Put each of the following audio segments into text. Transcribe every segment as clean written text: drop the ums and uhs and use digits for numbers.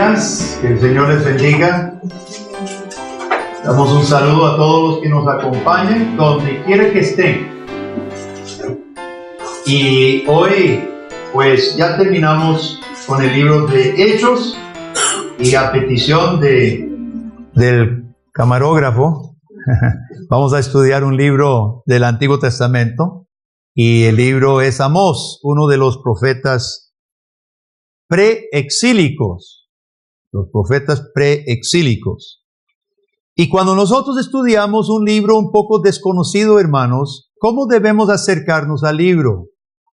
días, que el Señor les bendiga. Damos un saludo a todos los que nos acompañen, donde quiera que estén. Y hoy, pues ya terminamos con el libro de Hechos, y a petición del camarógrafo, vamos a estudiar un libro del Antiguo Testamento, y el libro es Amós, uno de los profetas preexílicos, los profetas preexílicos. Y cuando nosotros estudiamos un libro un poco desconocido, hermanos, ¿cómo debemos acercarnos al libro?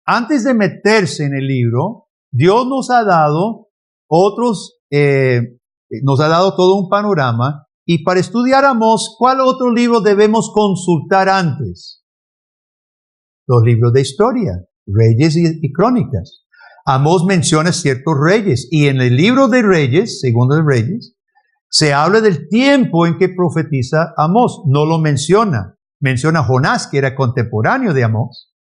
Antes de meterse en el libro, Dios nos ha dado nos ha dado todo un panorama, y para estudiar Amós, ¿cuál otro libro debemos consultar antes? Los libros de historia, Reyes y Crónicas. Amós menciona ciertos reyes, y en el libro de Reyes, Segundo de Reyes, se habla del tiempo en que profetiza Amós. No lo menciona. Menciona a Jonás, que era contemporáneo de Amós.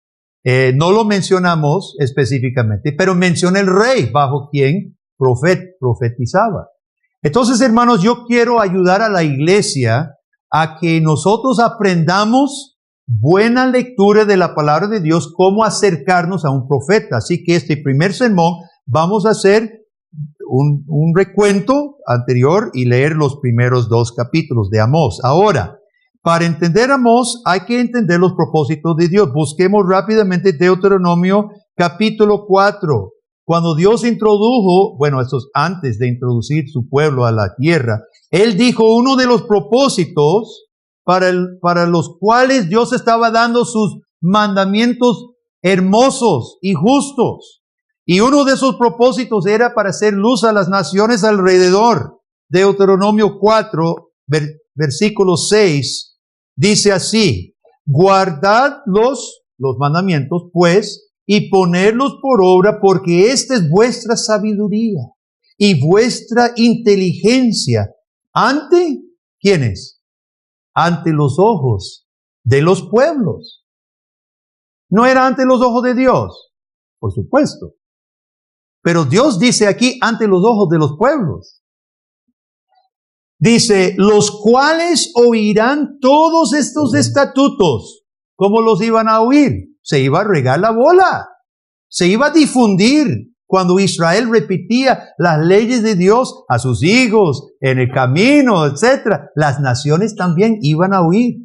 No lo menciona Amós específicamente, pero menciona el rey bajo quien profetizaba. Entonces, hermanos, yo quiero ayudar a la iglesia a que nosotros aprendamos buena lectura de la palabra de Dios, cómo acercarnos a un profeta. Así que este primer sermón vamos a hacer un recuento anterior y leer los primeros 2 capítulos de Amós. Ahora, para entender Amós hay que entender los propósitos de Dios. Busquemos rápidamente Deuteronomio capítulo 4. Cuando Dios introdujo, bueno, esto es antes de introducir su pueblo a la tierra, Él dijo uno de los propósitos para los cuales Dios estaba dando sus mandamientos hermosos y justos. Y uno de esos propósitos era para hacer luz a las naciones alrededor. Deuteronomio 4, versículo 6, dice así: guardad los mandamientos, pues, y ponerlos por obra, porque esta es vuestra sabiduría y vuestra inteligencia. ¿Ante quiénes? Ante los ojos de los pueblos. ¿No era ante los ojos de Dios? Por supuesto. Pero Dios dice aquí ante los ojos de los pueblos. Dice, los cuales oirán todos estos estatutos. ¿Cómo los iban a oír? Se iba a regar la bola. Se iba a difundir cuando Israel repetía las leyes de Dios a sus hijos en el camino, etc. Las naciones también iban a oír.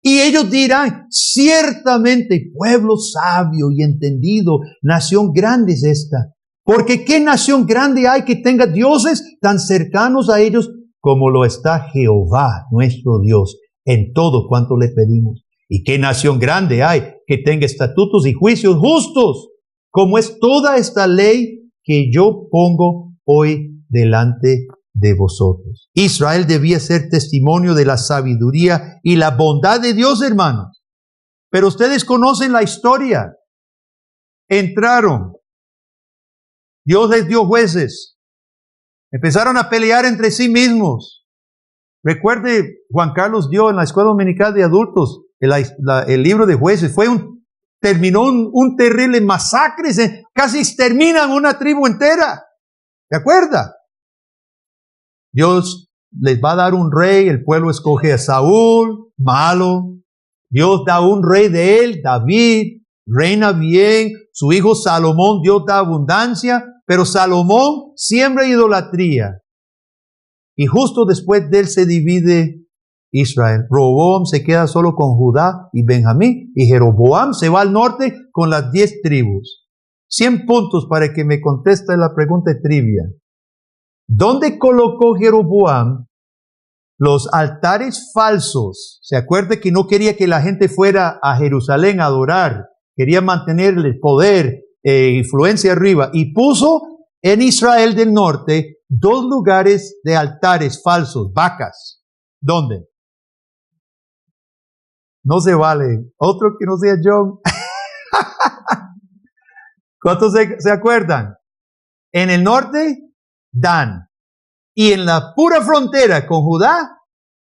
Y ellos dirán, ciertamente pueblo sabio y entendido, nación grande es esta. Porque ¿qué nación grande hay que tenga dioses tan cercanos a ellos como lo está Jehová, nuestro Dios, en todo cuanto le pedimos? ¿Y qué nación grande hay que tenga estatutos y juicios justos, como es toda esta ley que yo pongo hoy delante de vosotros? Israel debía ser testimonio de la sabiduría y la bondad de Dios, hermanos. Pero ustedes conocen la historia. Entraron. Dios les dio jueces. Empezaron a pelear entre sí mismos. Recuerde, Juan Carlos dio en la escuela dominical de adultos el libro de Jueces. Terminó un terrible masacre. Casi exterminan una tribu entera. ¿Se acuerda? Dios les va a dar un rey. El pueblo escoge a Saúl, malo. Dios da un rey de él, David, reina bien. Su hijo Salomón, Dios da abundancia. Pero Salomón siembra idolatría. Y justo después de él se divide Israel. Roboam se queda solo con Judá y Benjamín. Y Jeroboam se va al norte con las 10 tribus. 100 puntos para que me conteste la pregunta de trivia. ¿Dónde colocó Jeroboam los altares falsos? ¿Se acuerda que no quería que la gente fuera a Jerusalén a adorar? Quería mantener el poder, influencia arriba. Y puso en Israel del norte 2 lugares de altares falsos, vacas. ¿Dónde? No se vale. Otro que no sea John. ¿Cuántos se acuerdan? En el norte, Dan. Y en la pura frontera con Judá,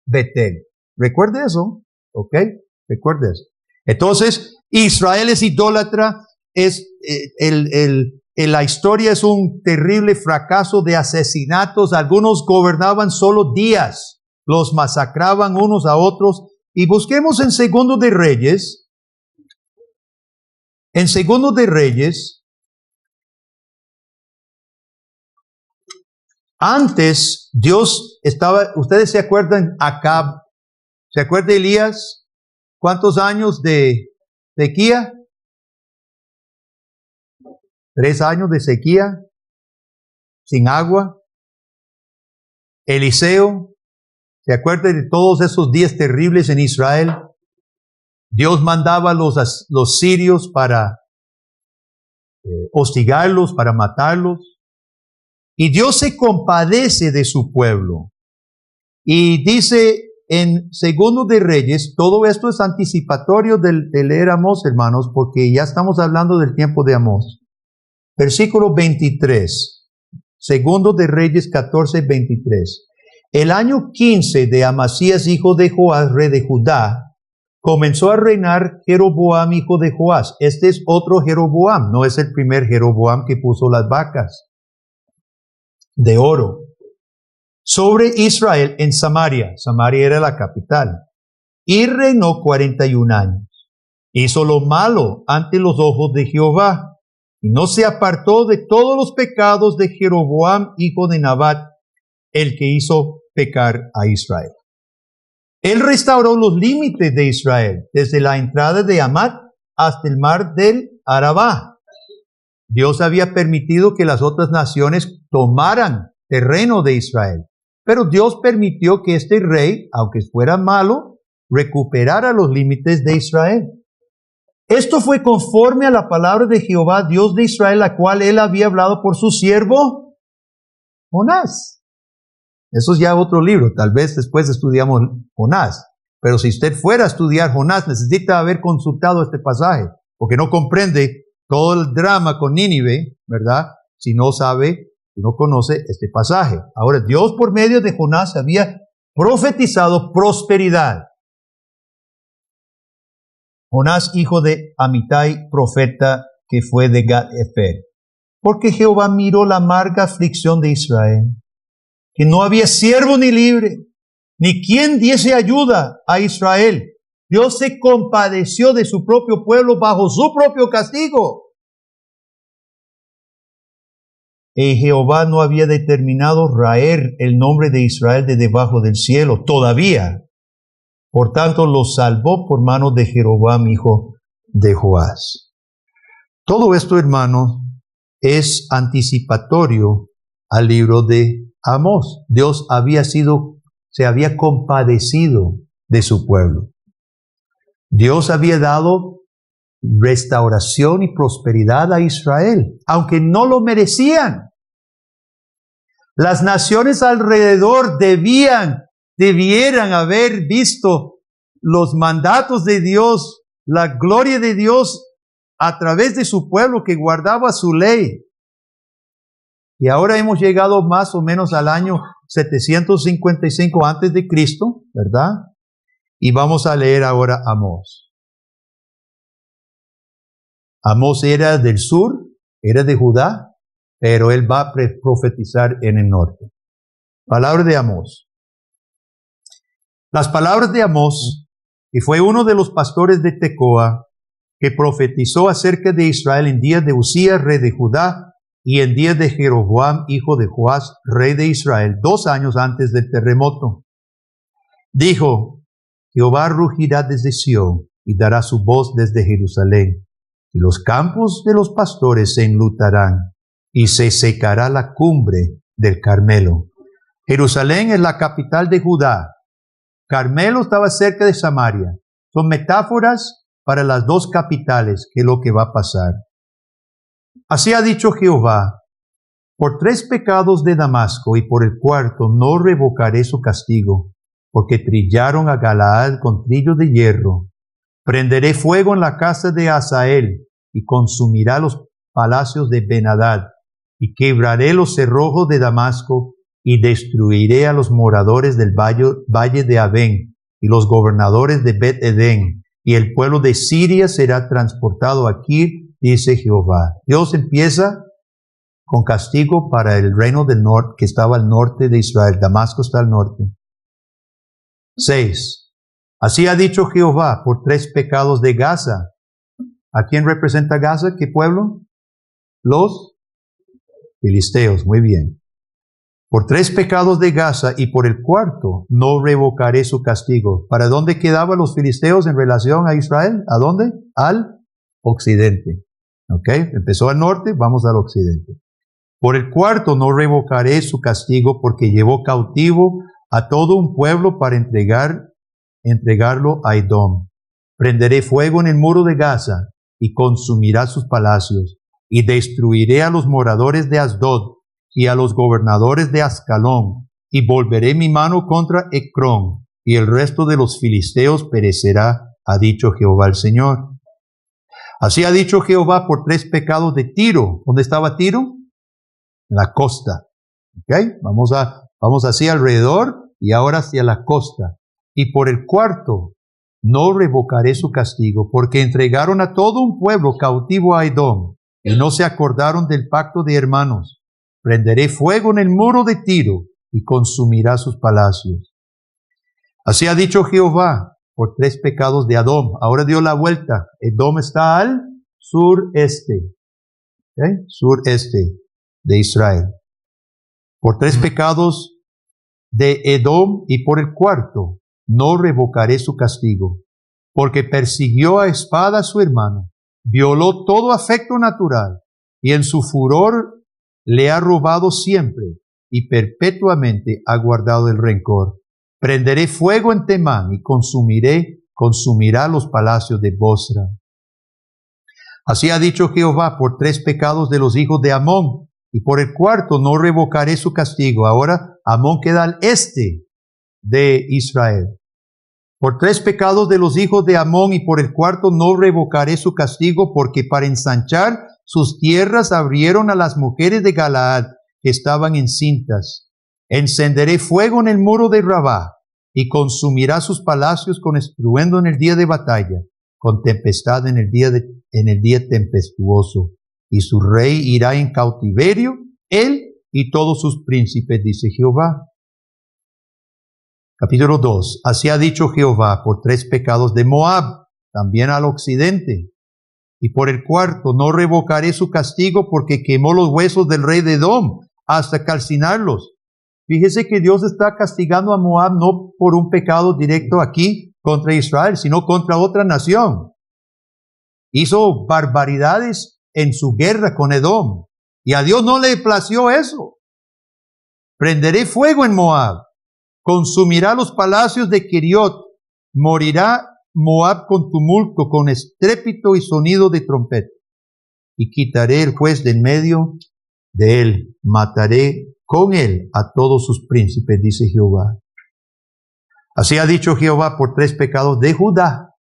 Betel. ¿Recuerde eso? ¿Ok? Recuerde eso. Entonces, Israel es idólatra. Es la historia es un terrible fracaso de asesinatos. Algunos gobernaban solo días, los masacraban unos a otros. Y busquemos en Segundo de Reyes. En Segundo de Reyes, antes Dios estaba, ustedes se acuerdan, Acab, ¿se acuerda Elías? ¿Cuántos años de sequía? 3 años de sequía, sin agua. Eliseo, ¿se acuerda de todos esos días terribles en Israel? Dios mandaba a los sirios para hostigarlos, para matarlos. Y Dios se compadece de su pueblo. Y dice en Segundo de Reyes, todo esto es anticipatorio de leer Amós, hermanos, porque ya estamos hablando del tiempo de Amós. Versículo 23, Segundo de Reyes 14, 23. El año 15 de Amasías, hijo de Joás, rey de Judá, comenzó a reinar Jeroboam, hijo de Joás. Este es otro Jeroboam, no es el primer Jeroboam que puso las vacas de oro sobre Israel en Samaria. Samaria era la capital. Y reinó 41 años. Hizo lo malo ante los ojos de Jehová. Y no se apartó de todos los pecados de Jeroboam, hijo de Nabat, el que hizo pecar a Israel. Él restauró los límites de Israel, desde la entrada de Hamat hasta el mar del Arabá. Dios había permitido que las otras naciones tomaran terreno de Israel. Pero Dios permitió que este rey, aunque fuera malo, recuperara los límites de Israel. Esto fue conforme a la palabra de Jehová, Dios de Israel, la cual él había hablado por su siervo Jonás. Eso es ya otro libro, tal vez después estudiamos Jonás. Pero si usted fuera a estudiar Jonás, necesita haber consultado este pasaje, porque no comprende todo el drama con Nínive, ¿verdad? Si no sabe, si no conoce este pasaje. Ahora, Dios por medio de Jonás había profetizado prosperidad. Jonás, hijo de Amitai, profeta que fue de Gad-Efer. Porque Jehová miró la amarga aflicción de Israel, que no había siervo ni libre, ni quien diese ayuda a Israel. Dios se compadeció de su propio pueblo bajo su propio castigo. Y Jehová no había determinado raer el nombre de Israel de debajo del cielo todavía. Por tanto, los salvó por mano de Jeroboam, hijo de Joás. Todo esto, hermanos, es anticipatorio al libro de Amós. Dios se había compadecido de su pueblo. Dios había dado restauración y prosperidad a Israel, aunque no lo merecían. Las naciones alrededor debieran haber visto los mandatos de Dios, la gloria de Dios a través de su pueblo que guardaba su ley. Y ahora hemos llegado más o menos al año 755 antes de Cristo, ¿verdad? Y vamos a leer ahora Amós. Amós era del sur, era de Judá, pero él va a profetizar en el norte. Palabra de Amós. Las palabras de Amós, que fue uno de los pastores de Tecoa, que profetizó acerca de Israel en días de Usías, rey de Judá, y en días de Jeroboam, hijo de Joás, rey de Israel, 2 años antes del terremoto. Dijo: Jehová rugirá desde Sión y dará su voz desde Jerusalén, y los campos de los pastores se enlutarán, y se secará la cumbre del Carmelo. Jerusalén es la capital de Judá. Carmelo estaba cerca de Samaria. Son metáforas para las dos capitales, que es lo que va a pasar. Así ha dicho Jehová: por 3 pecados de Damasco y por el 4º no revocaré su castigo, porque trillaron a Galaad con trillo de hierro. Prenderé fuego en la casa de Hazael y consumirá los palacios de Ben-Hadad, y quebraré los cerrojos de Damasco y destruiré a los moradores del valle de Abén y los gobernadores de Bet-Edén, y el pueblo de Siria será transportado a Kir, dice Jehová. Dios empieza con castigo para el reino del norte, que estaba al norte de Israel. Damasco está al norte. 6. Así ha dicho Jehová por 3 pecados de Gaza. ¿A quién representa Gaza? ¿Qué pueblo? Los filisteos. Muy bien. Por 3 pecados de Gaza y por el 4 no revocaré su castigo. ¿Para dónde quedaban los filisteos en relación a Israel? ¿A dónde? Al occidente. ¿Ok? Empezó al norte, vamos al occidente. Por el 4 no revocaré su castigo porque llevó cautivo a todo un pueblo para entregarlo a Edom. Prenderé fuego en el muro de Gaza y consumirá sus palacios, y destruiré a los moradores de Asdod y a los gobernadores de Ascalón, y volveré mi mano contra Ecrón, y el resto de los filisteos perecerá, ha dicho Jehová el Señor. Así ha dicho Jehová por 3 pecados de Tiro. ¿Dónde estaba Tiro? En la costa. ¿Ok? Vamos así alrededor y ahora hacia la costa. Y por el 4 no revocaré su castigo, porque entregaron a todo un pueblo cautivo a Edom, y no se acordaron del pacto de hermanos. Prenderé fuego en el muro de Tiro, y consumirá sus palacios. Así ha dicho Jehová, por 3 pecados de Edom. Ahora dio la vuelta. Edom está al sureste. ¿Okay? Sureste de Israel. Por 3 pecados de Edom y por el 4 no revocaré su castigo, porque persiguió a espada a su hermano, violó todo afecto natural, y en su furor le ha robado siempre, y perpetuamente ha guardado el rencor. Prenderé fuego en Temán, y consumirá los palacios de Bosra. Así ha dicho Jehová por 3 pecados de los hijos de Amón, y por el 4 no revocaré su castigo. Ahora Amón queda al este de Israel. Por 3 pecados de los hijos de Amón y por el 4 no revocaré su castigo, porque para ensanchar sus tierras abrieron a las mujeres de Galaad que estaban encintas. Encenderé fuego en el muro de Rabá y consumirá sus palacios con estruendo en el día de batalla, con tempestad en el día tempestuoso. Y su rey irá en cautiverio, él y todos sus príncipes, dice Jehová. Capítulo 2. Así ha dicho Jehová por 3 pecados de Moab, también al occidente. Y por el 4 no revocaré su castigo, porque quemó los huesos del rey de Edom hasta calcinarlos. Fíjese que Dios está castigando a Moab no por un pecado directo aquí contra Israel, sino contra otra nación. Hizo barbaridades en su guerra con Edom, y a Dios no le plació eso. Prenderé fuego en Moab, consumirá los palacios de Keriot, morirá Moab con tumulto, con estrépito y sonido de trompeta. Y quitaré el juez de en medio de él, mataré con él a todos sus príncipes, dice Jehová. Así ha dicho Jehová por 3 pecados de Judá.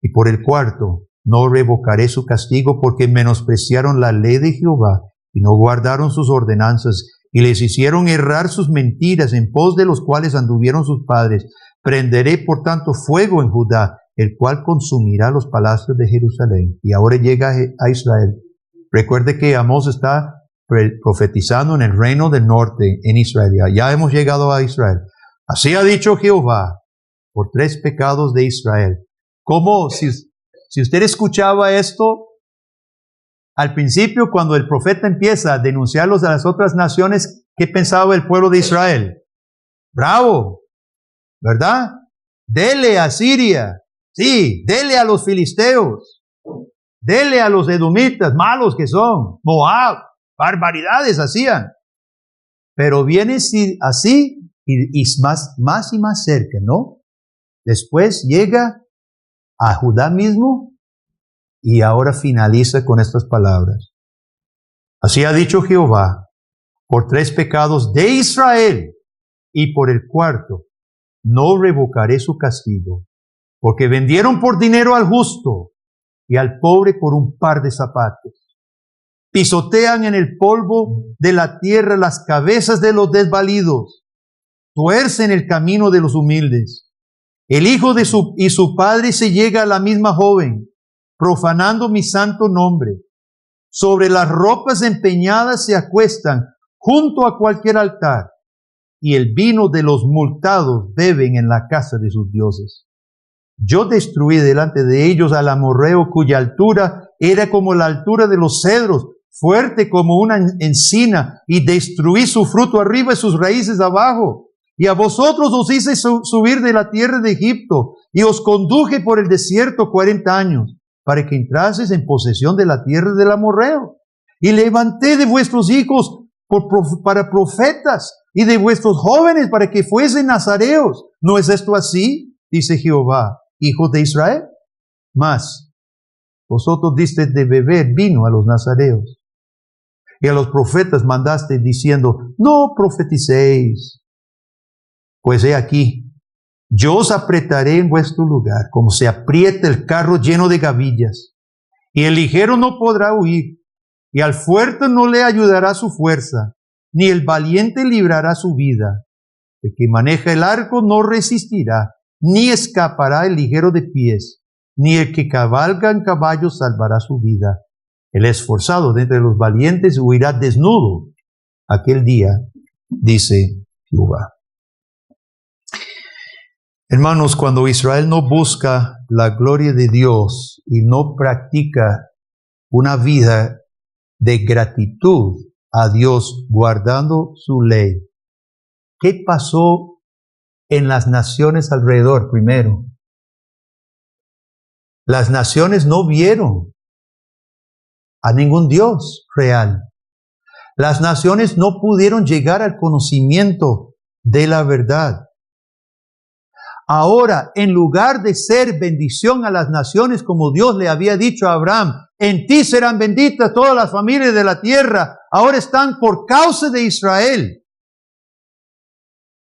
Y por el 4 no revocaré su castigo, porque menospreciaron la ley de Jehová y no guardaron sus ordenanzas, y les hicieron errar sus mentiras, en pos de los cuales anduvieron sus padres. Prenderé por tanto fuego en Judá, el cual consumirá los palacios de Jerusalén. Y ahora llega a Israel. Recuerde que Amós está profetizando en el reino del norte, en Israel. Ya hemos llegado a Israel. Así ha dicho Jehová, por 3 pecados de Israel. Como si usted escuchaba esto al principio, cuando el profeta empieza a denunciarlos a las otras naciones, ¿qué pensaba el pueblo de Israel? Bravo, ¿verdad? Dele a Siria, sí, dele a los filisteos, dele a los edomitas, malos que son, Moab, barbaridades hacían. Pero viene así y más y más cerca, ¿no? Después llega a Judá mismo y ahora finaliza con estas palabras. Así ha dicho Jehová, por 3 pecados de Israel y por el 4 no revocaré su castigo, porque vendieron por dinero al justo y al pobre por un par de zapatos. Pisotean en el polvo de la tierra las cabezas de los desvalidos, tuercen el camino de los humildes. El hijo de su padre se llega a la misma joven, profanando mi santo nombre. sobre las ropas empeñadas se acuestan junto a cualquier altar, y el vino de los multados beben en la casa de sus dioses. Yo destruí delante de ellos al amorreo cuya altura era como la altura de los cedros, fuerte como una encina, y destruí su fruto arriba y sus raíces abajo. Y a vosotros os hice subir de la tierra de Egipto, y os conduje por el desierto 40 años, para que entrases en posesión de la tierra del amorreo. Y levanté de vuestros hijos para profetas, y de vuestros jóvenes para que fuesen nazareos. ¿No es esto así? Dice Jehová, hijos de Israel. Mas vosotros disteis de beber vino a los nazareos, y a los profetas mandaste diciendo, no profeticéis. Pues he aquí, yo os apretaré en vuestro lugar, como se aprieta el carro lleno de gavillas, y el ligero no podrá huir, y al fuerte no le ayudará su fuerza, ni el valiente librará su vida. El que maneja el arco no resistirá, ni escapará el ligero de pies, ni el que cabalga en caballo salvará su vida. El esforzado de entre los valientes huirá desnudo aquel día, dice Jehová. Hermanos, cuando Israel no busca la gloria de Dios y no practica una vida de gratitud a Dios guardando su ley, ¿qué pasó en las naciones alrededor primero? Las naciones no vieron a ningún Dios real. Las naciones no pudieron llegar al conocimiento de la verdad. Ahora, en lugar de ser bendición a las naciones, como Dios le había dicho a Abraham, en ti serán benditas todas las familias de la tierra, ahora están por causa de Israel,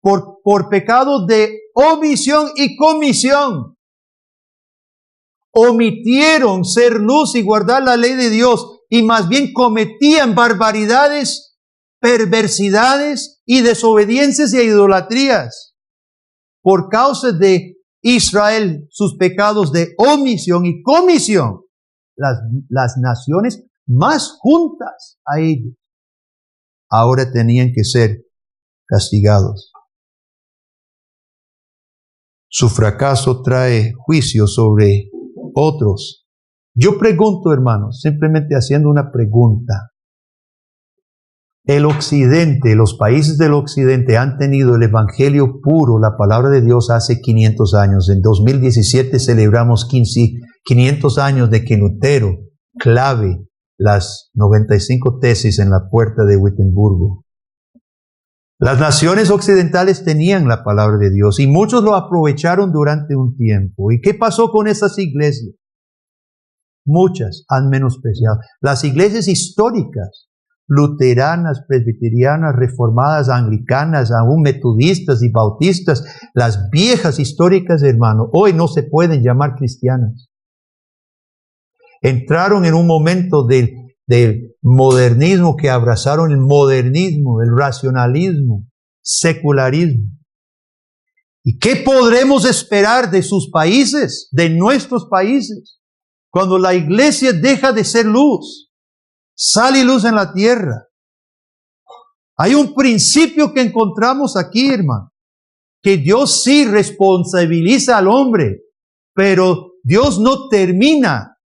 por pecado de omisión y comisión. Omitieron ser luz y guardar la ley de Dios, y más bien cometían barbaridades, perversidades y desobediencias y idolatrías. Por causa de Israel, sus pecados de omisión y comisión, las naciones más juntas a ellos ahora tenían que ser castigados. Su fracaso trae juicio sobre otros. Yo pregunto, hermanos, simplemente haciendo una pregunta. El occidente, los países del occidente han tenido el evangelio puro, la palabra de Dios, hace 500 años. En 2017 celebramos 500 años de que Lutero clave las 95 tesis en la puerta de Wittenberg. Las naciones occidentales tenían la palabra de Dios y muchos lo aprovecharon durante un tiempo. ¿Y qué pasó con esas iglesias? Muchas han menospreciado. Las iglesias históricas, luteranas, presbiterianas, reformadas, anglicanas, aún metodistas y bautistas, las viejas históricas, hermano, hoy no se pueden llamar cristianas. Entraron en un momento de modernismo que abrazaron el modernismo, el racionalismo, secularismo. ¿Y qué podremos esperar de sus países, de nuestros países, cuando la iglesia deja de ser luz? Sal y luz en la tierra. Hay un principio que encontramos aquí, hermano, que Dios sí responsabiliza al hombre, pero Dios no termina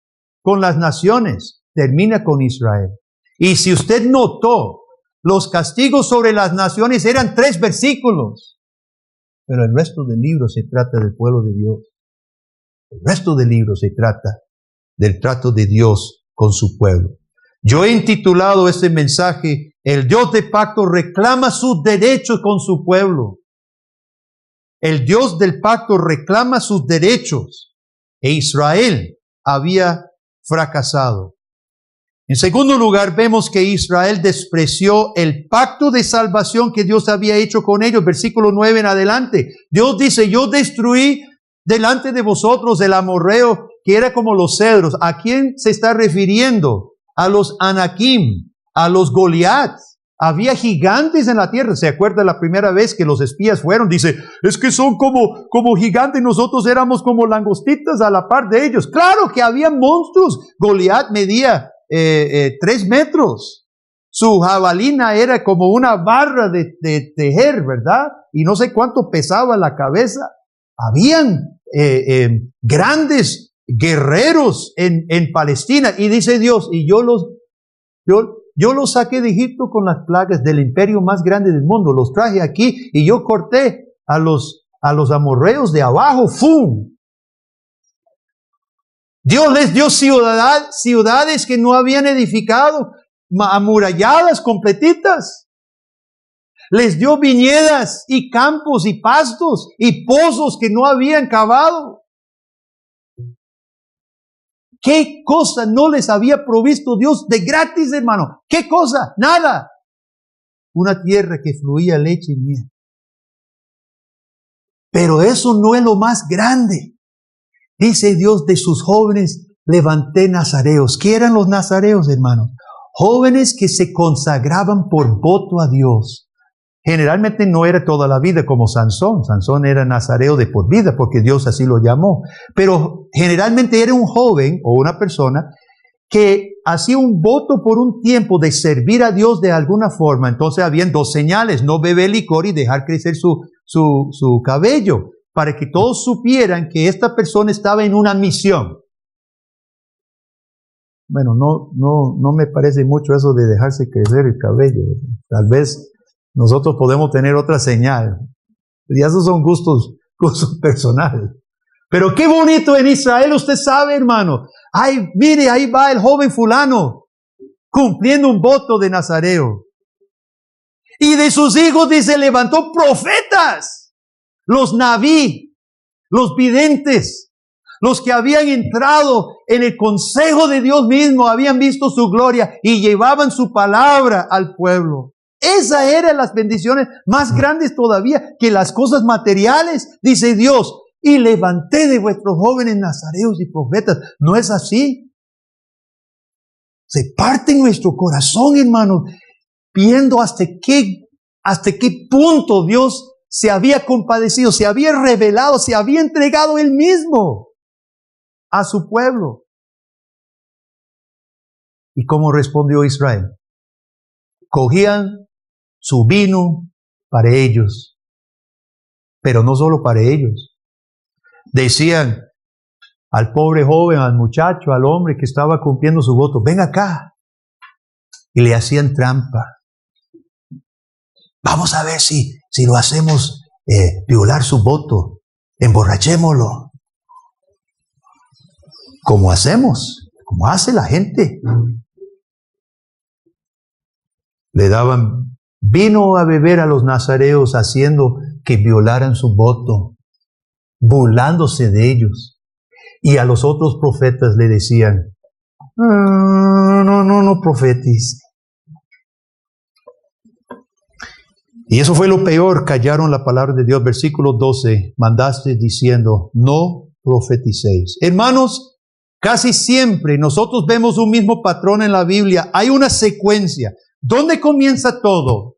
con las naciones, termina con Israel. Y si usted notó, los castigos sobre las naciones eran 3 versículos, pero el resto del libro se trata del pueblo de Dios. El resto del libro se trata del trato de Dios con su pueblo. Yo he intitulado este mensaje, el Dios de pacto reclama sus derechos con su pueblo. El Dios del pacto reclama sus derechos, e Israel había fracasado. En segundo lugar, vemos que Israel despreció el pacto de salvación que Dios había hecho con ellos. Versículo 9 en adelante. Dios dice, yo destruí delante de vosotros el amorreo que era como los cedros. ¿A quién se está refiriendo? A los Anakim, a los Goliat. Había gigantes en la tierra. ¿Se acuerda la primera vez que los espías fueron? Dice, es que son como gigantes. Nosotros éramos como langostitas a la par de ellos. Claro que había monstruos. Goliat medía 3 metros. Su jabalina era como una barra de tejer, ¿verdad? Y no sé cuánto pesaba la cabeza. Habían grandes guerreros en Palestina. Y dice Dios, y yo los saqué de Egipto con las plagas del imperio más grande del mundo. Los traje aquí y yo corté a los amorreos de abajo. ¡Fum! Dios les dio ciudades que no habían edificado, amuralladas, completitas. Les dio viñedas y campos y pastos y pozos que no habían cavado. ¿Qué cosa no les había provisto Dios de gratis, hermano? ¿Qué cosa? Nada. Una tierra que fluía leche y miel. Pero eso no es lo más grande. Dice Dios, de sus jóvenes levanté nazareos. ¿Qué eran los nazareos, hermanos? Jóvenes que se consagraban por voto a Dios. Generalmente no era toda la vida como Sansón. Sansón era nazareo de por vida porque Dios así lo llamó. Pero generalmente era un joven o una persona que hacía un voto por un tiempo de servir a Dios de alguna forma. Entonces habían 2 señales: no beber licor y dejar crecer su cabello, para que todos supieran que esta persona estaba en una misión. Bueno, no me parece mucho eso de dejarse crecer el cabello. Tal vez nosotros podemos tener otra señal. Y esos son gustos personales. Pero qué bonito en Israel, usted sabe, hermano. Ay, mire, ahí va el joven fulano, cumpliendo un voto de nazareo. Y de sus hijos, dice, levantó profetas. Los naví, los videntes, los que habían entrado en el consejo de Dios mismo, habían visto su gloria y llevaban su palabra al pueblo. Esas eran las bendiciones más grandes todavía que las cosas materiales, dice Dios. Y levanté de vuestros jóvenes nazareos y profetas. ¿No es así? Se parte en nuestro corazón, hermanos, viendo hasta qué punto Dios se había compadecido, se había revelado, se había entregado Él mismo a su pueblo. ¿Y cómo respondió Israel? Cogían su vino para ellos, pero no solo para ellos. Decían al pobre joven, al muchacho, al hombre que estaba cumpliendo su voto, ven acá. Y le hacían trampa. Vamos a ver si lo hacemos violar su voto. Emborrachémoslo. Como hace la gente. Le daban vino a beber a los nazareos, haciendo que violaran su voto, burlándose de ellos. Y a los otros profetas le decían, no profetice. Y eso fue lo peor, callaron la palabra de Dios. Versículo 12, mandaste diciendo, no profeticéis. Hermanos, casi siempre nosotros vemos un mismo patrón en la Biblia. Hay una secuencia. ¿Dónde comienza todo?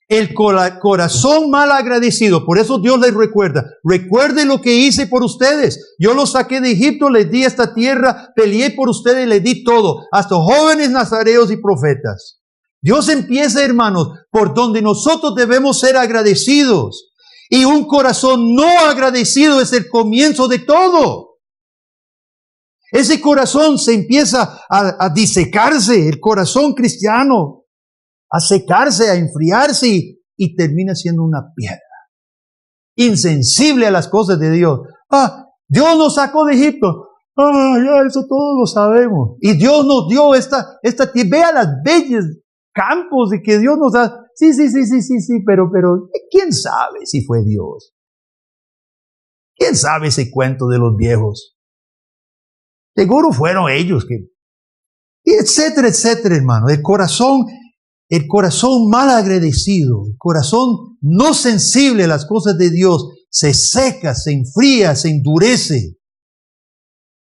El corazón mal agradecido. Por eso Dios les recuerda. Recuerde lo que hice por ustedes. Yo los saqué de Egipto, les di esta tierra, peleé por ustedes, les di todo. Hasta jóvenes nazareos y profetas. Dios empieza, hermanos, por donde nosotros debemos ser agradecidos. Y un corazón no agradecido es el comienzo de todo. Ese corazón se empieza a disecarse, el corazón cristiano, a secarse, a enfriarse y termina siendo una piedra. Insensible a las cosas de Dios. Dios nos sacó de Egipto. Ya eso todos lo sabemos. Y Dios nos dio esta tierra. Vea las bellas campos de que Dios nos da. Sí, pero ¿quién sabe si fue Dios? ¿Quién sabe ese cuento de los viejos? Seguro fueron ellos etcétera, hermano. El corazón mal agradecido, el corazón no sensible a las cosas de Dios, se seca, se enfría, se endurece.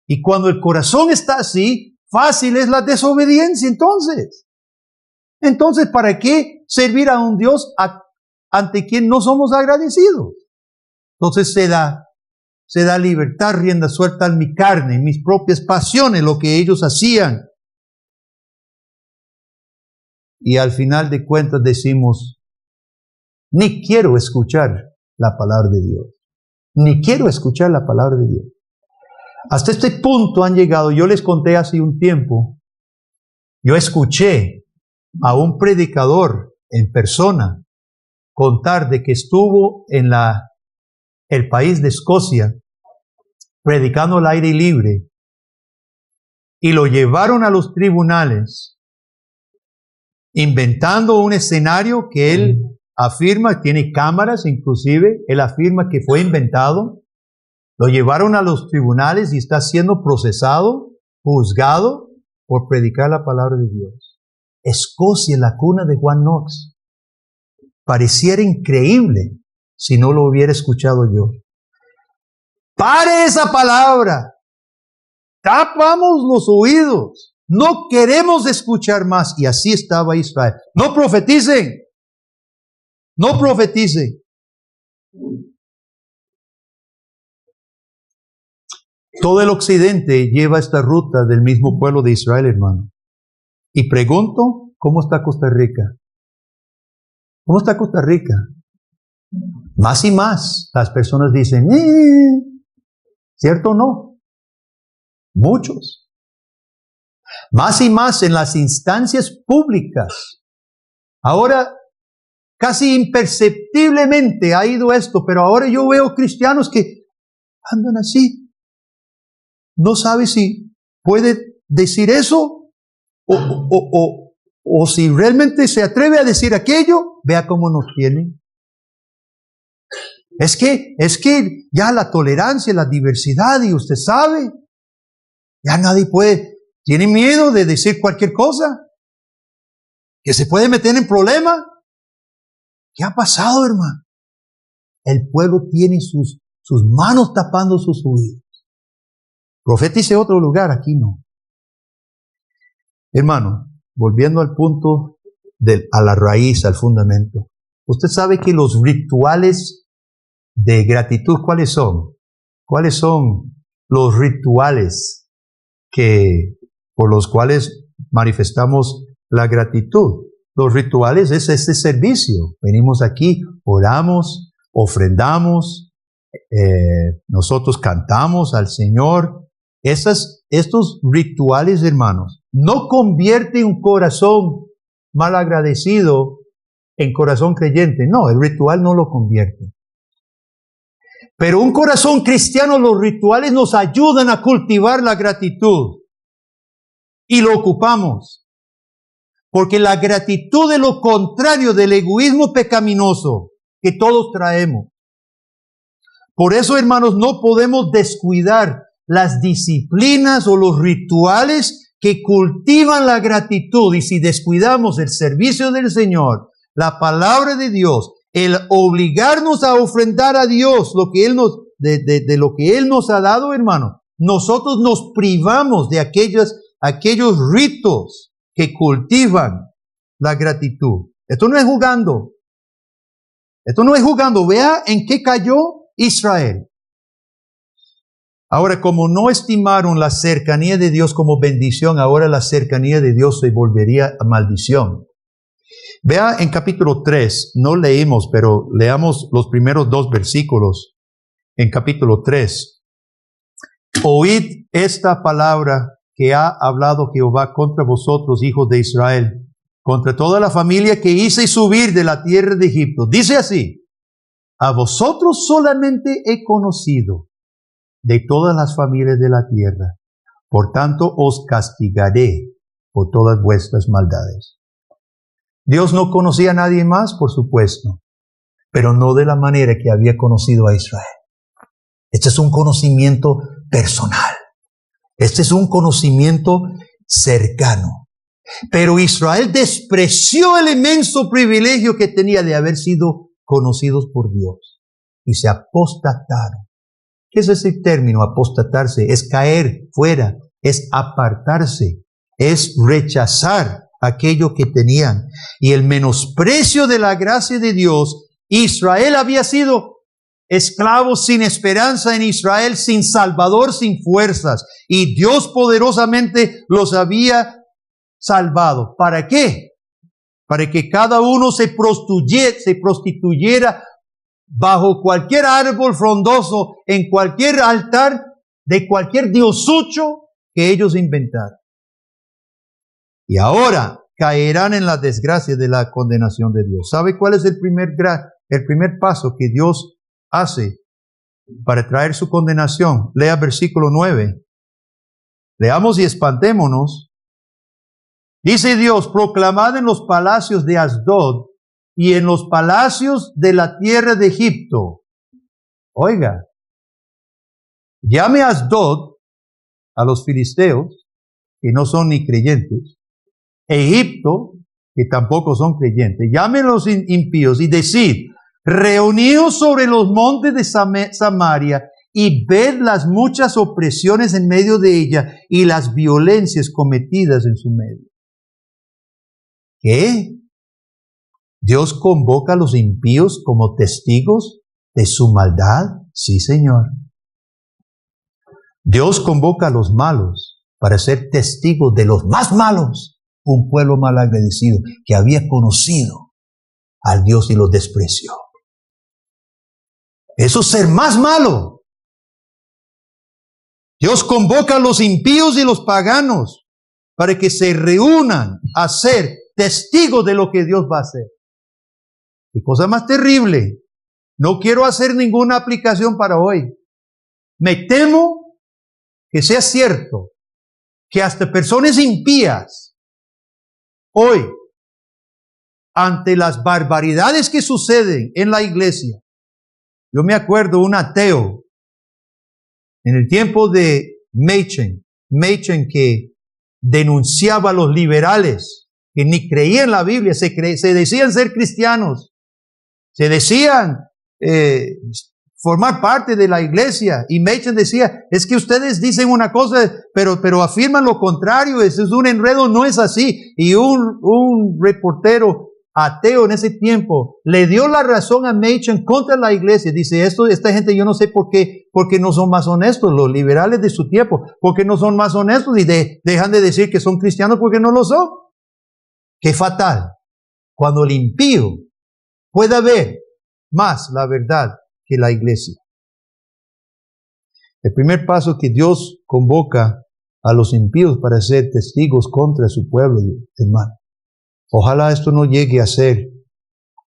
Y cuando el corazón está así, fácil es la desobediencia entonces. Entonces, ¿para qué servir a un Dios ante quien no somos agradecidos? Entonces se da libertad, rienda suelta a mi carne, mis propias pasiones, lo que ellos hacían. y al final de cuentas decimos, ni quiero escuchar la palabra de Dios. Ni quiero escuchar la palabra de Dios. Hasta este punto han llegado. Yo les conté hace un tiempo, yo escuché a un predicador en persona contar de que estuvo en el país de Escocia predicando al aire libre y lo llevaron a los tribunales inventando un escenario que él afirma, tiene cámaras inclusive, él afirma que fue inventado. Lo llevaron a los tribunales y está siendo procesado, juzgado por predicar la palabra de Dios. Escocia, la cuna de Juan Knox. Pareciera increíble si no lo hubiera escuchado yo. ¡Pare esa palabra! Tapamos los oídos. No queremos escuchar más. Y así estaba Israel. No profeticen. No profeticen. Todo el occidente lleva esta ruta del mismo pueblo de Israel, hermano. Y pregunto, ¿cómo está Costa Rica? ¿Cómo está Costa Rica? Más y más las personas dicen, ¿cierto o no? Muchos. Más y más en las instancias públicas. Ahora, casi imperceptiblemente ha ido esto, pero ahora yo veo cristianos que andan así. No sabe si puede decir eso o si realmente se atreve a decir aquello. Vea cómo nos tienen. Es que ya la tolerancia, la diversidad, y usted sabe, ya nadie tiene miedo de decir cualquier cosa, que se puede meter en problema. ¿Qué ha pasado, hermano? El pueblo tiene sus manos tapando sus oídos. Profetice otro lugar, aquí no. Hermano, volviendo al punto, a la raíz, al fundamento. Usted sabe que los rituales de gratitud, ¿cuáles son? ¿Cuáles son los rituales por los cuales manifestamos la gratitud? Los rituales es este servicio. Venimos aquí, oramos, ofrendamos, nosotros cantamos al Señor. Estos rituales, hermanos, no convierten un corazón malagradecido en corazón creyente. No, el ritual no lo convierte. Pero un corazón cristiano, los rituales nos ayudan a cultivar la gratitud. Y lo ocupamos. Porque la gratitud es lo contrario del egoísmo pecaminoso que todos traemos. Por eso, hermanos, no podemos descuidar las disciplinas o los rituales que cultivan la gratitud. Y si descuidamos el servicio del Señor, la palabra de Dios, el obligarnos a ofrendar a Dios lo que Él de lo que Él nos ha dado, hermano, nosotros nos privamos de aquellos ritos que cultivan la gratitud. Esto no es jugando. Esto no es jugando. Vea en qué cayó Israel. Ahora, como no estimaron la cercanía de Dios como bendición, ahora la cercanía de Dios se volvería a maldición. Vea en capítulo 3, no leímos, pero leamos los primeros 2 versículos en capítulo 3. Oíd esta palabra que ha hablado Jehová contra vosotros, hijos de Israel, contra toda la familia que hice subir de la tierra de Egipto. Dice así: a vosotros solamente he conocido de todas las familias de la tierra. Por tanto, os castigaré por todas vuestras maldades. Dios no conocía a nadie más, por supuesto, pero no de la manera que había conocido a Israel. Este es un conocimiento personal. Este es un conocimiento cercano. Pero Israel despreció el inmenso privilegio que tenía de haber sido conocidos por Dios y se apostataron. ¿Qué es ese término, apostatarse? Es caer fuera, es apartarse, es rechazar aquello que tenían. Y el menosprecio de la gracia de Dios, Israel había sido esclavos sin esperanza en Israel, sin Salvador, sin fuerzas. Y Dios poderosamente los había salvado. ¿Para qué? para que cada uno se prostituyera bajo cualquier árbol frondoso, en cualquier altar de cualquier diosucho que ellos inventaran. Y ahora caerán en la desgracia de la condenación de Dios. ¿Sabe cuál es el primer paso que Dios hace para traer su condenación? Lea versículo 9. Leamos y espantémonos. Dice Dios: proclamad en los palacios de Asdod y en los palacios de la tierra de Egipto. Oiga, llame a Asdod a los filisteos, que no son ni creyentes, Egipto, que tampoco son creyentes, llame a los impíos y decid: reuníos sobre los montes de Samaria y ved las muchas opresiones en medio de ella y las violencias cometidas en su medio. ¿Qué? ¿Dios convoca a los impíos como testigos de su maldad? Sí, Señor. Dios convoca a los malos para ser testigos de los más malos, un pueblo malagradecido que había conocido al Dios y los despreció. Eso es ser más malo. Dios convoca a los impíos y los paganos para que se reúnan a ser testigos de lo que Dios va a hacer. Qué cosa más terrible. No quiero hacer ninguna aplicación para hoy. Me temo que sea cierto que hasta personas impías hoy, ante las barbaridades que suceden en la iglesia. Yo me acuerdo un ateo en el tiempo de Machen que denunciaba a los liberales que ni creían en la Biblia, se decían ser cristianos, se decían formar parte de la iglesia, y Machen decía: es que ustedes dicen una cosa, pero afirman lo contrario, eso es un enredo, no es así. Y un reportero ateo en ese tiempo le dio la razón a Machen contra la iglesia. Dice: esta gente, yo no sé por qué no son más honestos, los liberales de su tiempo, porque no son más honestos y dejan de decir que son cristianos porque no lo son. Qué fatal cuando el impío pueda ver más la verdad que la iglesia. El primer paso que Dios convoca a los impíos para ser testigos contra su pueblo, hermano. Ojalá esto no llegue a ser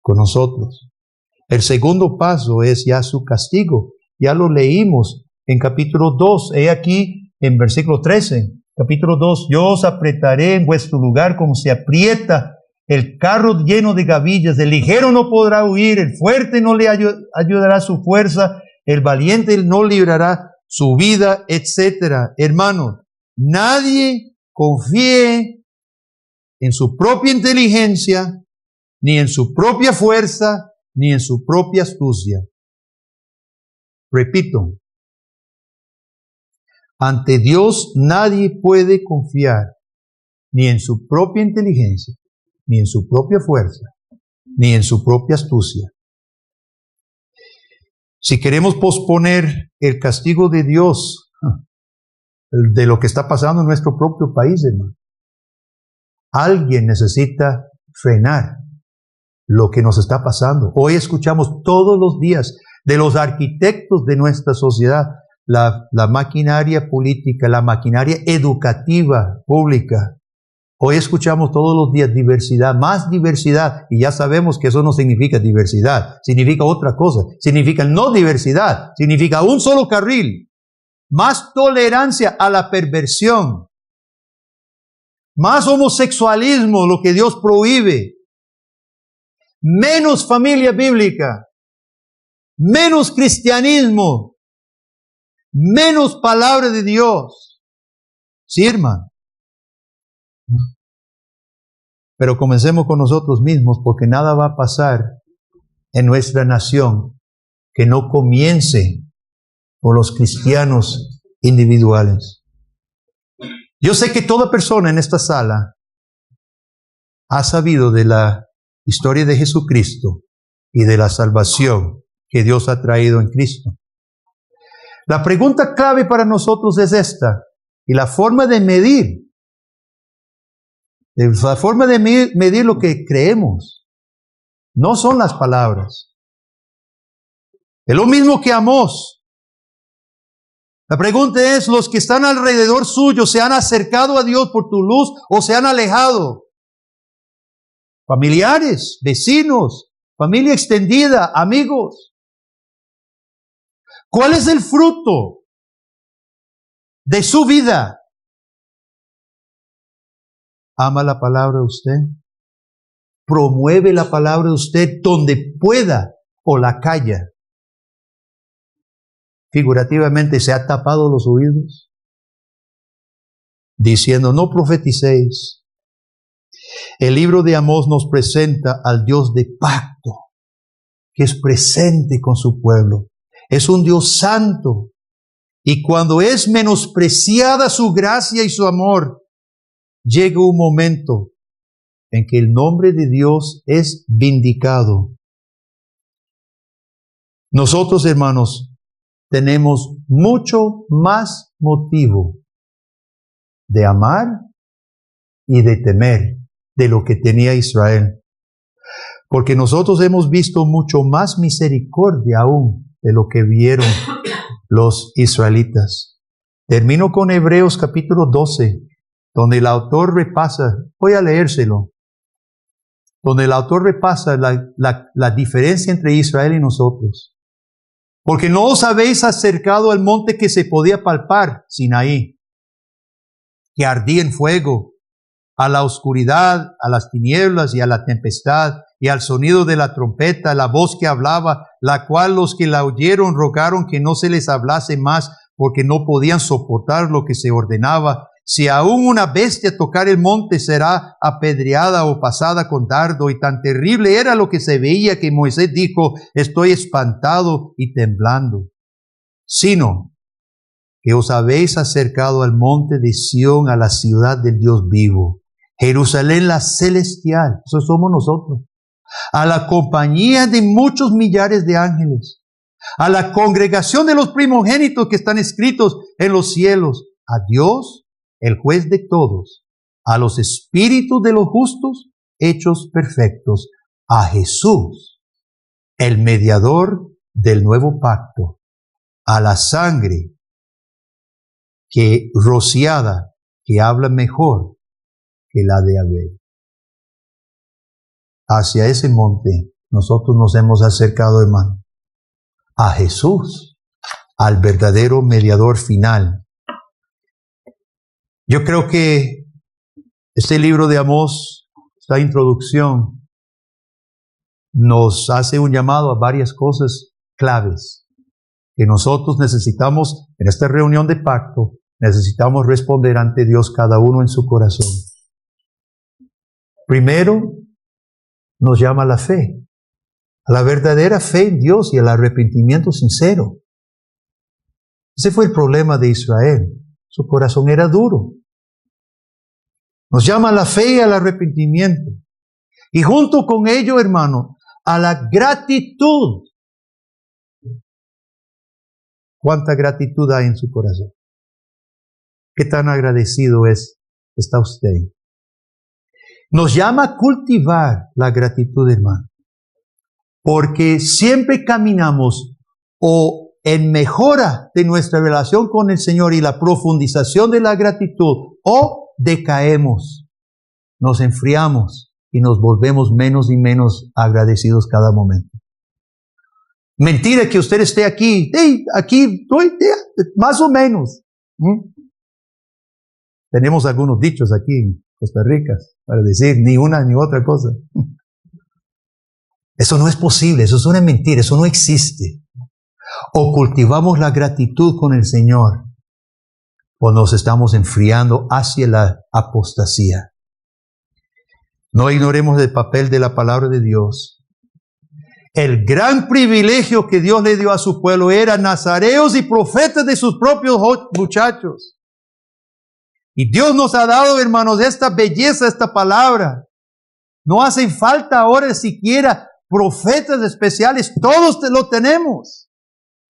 con nosotros. El segundo paso es ya su castigo. Ya lo leímos en capítulo 2. He aquí en versículo 13. Capítulo 2. Yo os apretaré en vuestro lugar como se aprieta el carro lleno de gavillas. El ligero no podrá huir, el fuerte no le ayudará su fuerza, el valiente no librará su vida, etc. Hermano, nadie confíe en su propia inteligencia, ni en su propia fuerza, ni en su propia astucia. Repito, ante Dios nadie puede confiar ni en su propia inteligencia, ni en su propia fuerza, ni en su propia astucia. Si queremos posponer el castigo de Dios de lo que está pasando en nuestro propio país, hermano, alguien necesita frenar lo que nos está pasando. Hoy escuchamos todos los días de los arquitectos de nuestra sociedad, la maquinaria política, la maquinaria educativa pública. Hoy escuchamos todos los días diversidad, más diversidad, y ya sabemos que eso no significa diversidad, significa otra cosa, significa no diversidad, significa un solo carril, más tolerancia a la perversión, más homosexualismo, lo que Dios prohíbe, menos familia bíblica, menos cristianismo, menos palabra de Dios. Sí, hermano. Pero comencemos con nosotros mismos, porque nada va a pasar en nuestra nación que no comience por los cristianos individuales. Yo sé que toda persona en esta sala ha sabido de la historia de Jesucristo y de la salvación que Dios ha traído en Cristo. La pregunta clave para nosotros es esta, y la forma de medir La forma de medir lo que creemos no son las palabras. Es lo mismo que Amós. La pregunta es, ¿los que están alrededor suyo se han acercado a Dios por tu luz o se han alejado? Familiares, vecinos, familia extendida, amigos. ¿Cuál es el fruto de su vida? ¿Ama la palabra de usted? ¿Promueve la palabra de usted donde pueda o la calla? Figurativamente, ¿se ha tapado los oídos? Diciendo, no profeticéis. El libro de Amós nos presenta al Dios de pacto, que es presente con su pueblo. Es un Dios santo. Y cuando es menospreciada su gracia y su amor, llega un momento en que el nombre de Dios es vindicado. Nosotros, hermanos, tenemos mucho más motivo de amar y de temer de lo que tenía Israel. Porque nosotros hemos visto mucho más misericordia aún de lo que vieron los israelitas. Termino con Hebreos capítulo 12, donde el autor repasa, voy a leérselo, donde el autor repasa la diferencia entre Israel y nosotros. Porque no os habéis acercado al monte que se podía palpar, Sinaí, que ardía en fuego, a la oscuridad, a las tinieblas y a la tempestad, y al sonido de la trompeta, la voz que hablaba, la cual los que la oyeron rogaron que no se les hablase más, porque no podían soportar lo que se ordenaba. Si aún una bestia tocar el monte, será apedreada o pasada con dardo. Y tan terrible era lo que se veía que Moisés dijo, estoy espantado y temblando. Sino que os habéis acercado al monte de Sión, a la ciudad del Dios vivo, Jerusalén la celestial, eso somos nosotros, a la compañía de muchos millares de ángeles, a la congregación de los primogénitos que están escritos en los cielos, a Dios, el juez de todos, a los espíritus de los justos hechos perfectos, a Jesús, el mediador del nuevo pacto, a la sangre que rociada, que habla mejor que la de Abel. Hacia ese monte nosotros nos hemos acercado, hermano, a Jesús, al verdadero mediador final. Yo creo que este libro de Amós, esta introducción, nos hace un llamado a varias cosas claves que nosotros necesitamos en esta reunión de pacto. Necesitamos responder ante Dios cada uno en su corazón. Primero, nos llama a la fe, a la verdadera fe en Dios y al arrepentimiento sincero. Ese fue el problema de Israel. Su corazón era duro. Nos llama a la fe y al arrepentimiento. Y junto con ello, hermano, a la gratitud. ¿Cuánta gratitud hay en su corazón? ¿Qué tan agradecido está usted? Nos llama a cultivar la gratitud, hermano. Porque siempre caminamos o en mejora de nuestra relación con el Señor y la profundización de la gratitud, o decaemos, nos enfriamos y nos volvemos menos y menos agradecidos cada momento. Mentira que usted esté aquí, aquí estoy, más o menos. Tenemos algunos dichos aquí en Costa Rica para decir ni una ni otra cosa. Eso no es posible, eso es una mentira, eso no existe. O cultivamos la gratitud con el Señor, o nos estamos enfriando hacia la apostasía. No ignoremos el papel de la palabra de Dios. El gran privilegio que Dios le dio a su pueblo era nazareos y profetas de sus propios muchachos. Y Dios nos ha dado, hermanos, esta belleza, esta palabra. No hacen falta ahora siquiera profetas especiales, todos lo tenemos.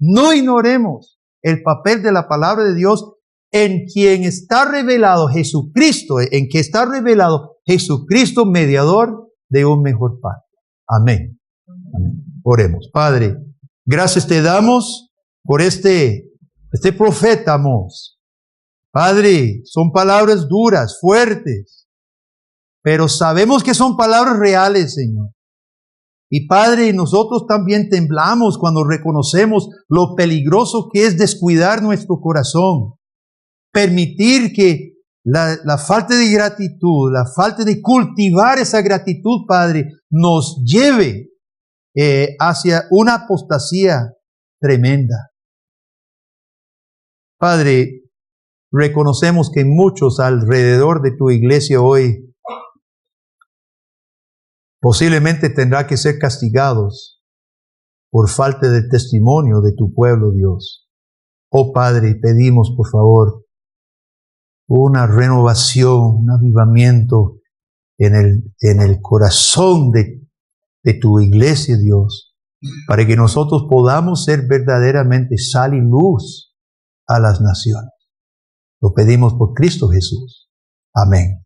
No ignoremos el papel de la palabra de Dios en quien está revelado Jesucristo, en que está revelado Jesucristo, mediador de un mejor pacto. Amén. Amén. Oremos. Padre, gracias te damos por este profeta Amós. Padre, son palabras duras, fuertes, pero sabemos que son palabras reales, Señor. Y Padre, nosotros también temblamos cuando reconocemos lo peligroso que es descuidar nuestro corazón. Permitir que la falta de gratitud, la falta de cultivar esa gratitud, Padre, nos lleve hacia una apostasía tremenda. Padre, reconocemos que muchos alrededor de tu iglesia hoy posiblemente tendrán que ser castigados por falta de testimonio de tu pueblo, Dios. Oh Padre, pedimos por favor una renovación, un avivamiento en el corazón de tu iglesia, Dios, para que nosotros podamos ser verdaderamente sal y luz a las naciones. Lo pedimos por Cristo Jesús. Amén.